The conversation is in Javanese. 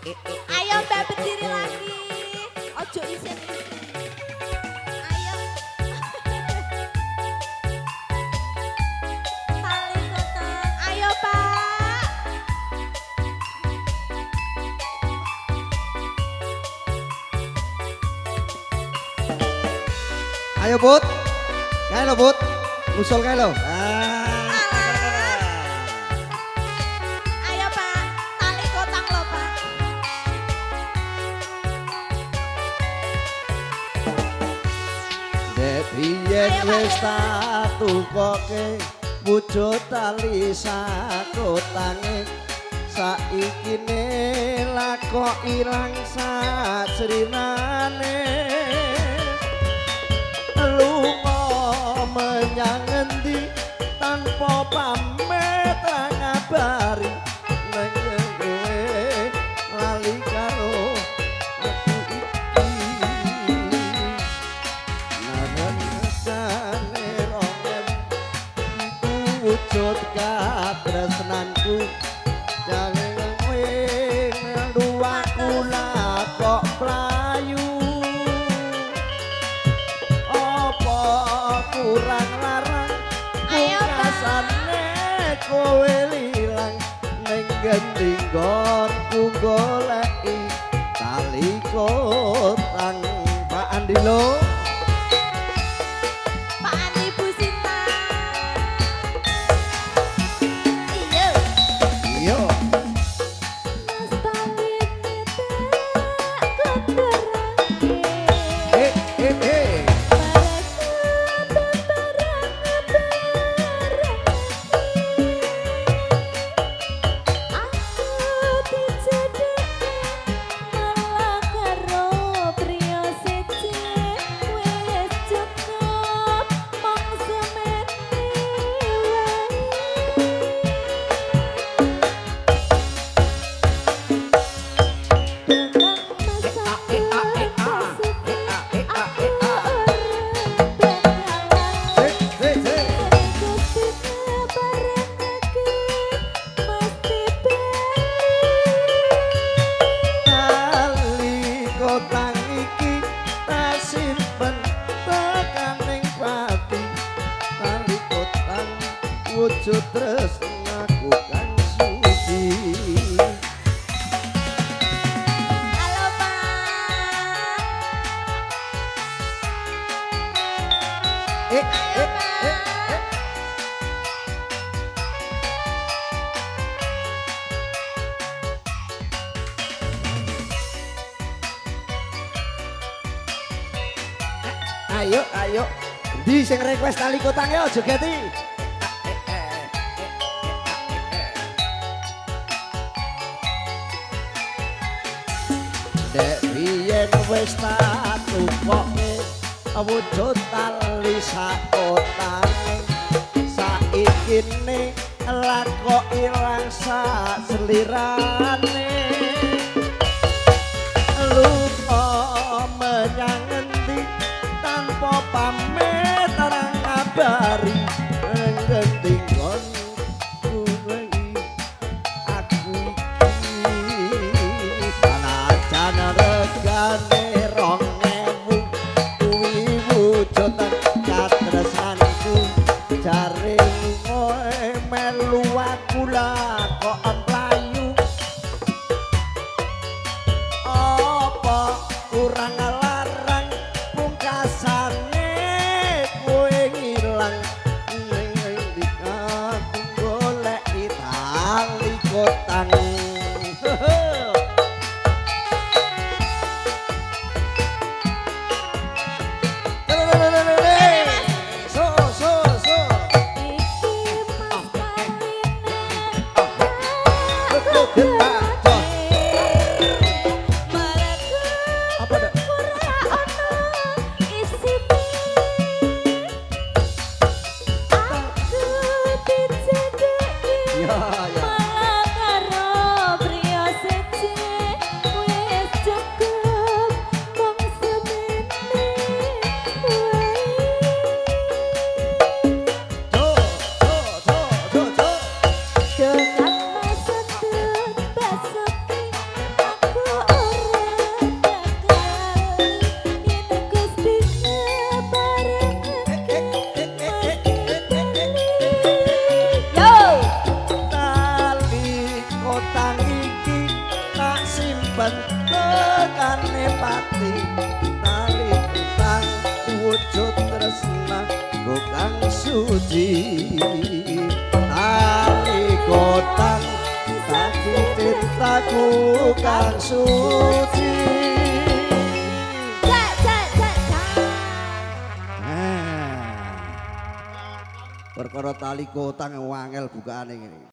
Ayo Mbak berdiri lagi. Ojo isin. Ayo. Tali kotang. Ayo Pak. Ayo Bud. Kae lo Bud. Usul kae lo. Ayo Pak. Tali kotang lo Pak. Dek biyen wis tak tukoke wujud tali sakotange saiki ne lakok ilang sajrinane lunga menyang endi tanpa pamit ngabari ning kowe lali karo aku iki nangsane rongen wujud katresnanku jangan kowe dua kula kok playu apa kurang larang pungkasane kowe lilang ning gending nggonku goleki tali kotang Pak Andi lo Pak Andi Bu Sinta. Iya. iya Mas tali netek kotorake. eh tali kotang iki tak simpen tekaning pati tali kotang wujud tresnaku kang suci Halo Pak. eh Ayo Pak. ayo di sing request tali kotange aja geti dek biyen wis tak tukoke wujud tali sakotange saiki ne lakok ilang sak selirane lupa menyang endi tanpa pamit orang ngabari ngendi kon kowe aku iki panajan regane 2000 kuwi wujud katresnanku jare kowe melu aku lah kok mlayu apa kurang larang pungkasane kowe ngilang ning ndi aku goleki tali kotang so Iki mas apa dak ya ya kang suci tali kotang tali cintaku kang suci. Perkara tali kotang wangel bukaane ngene.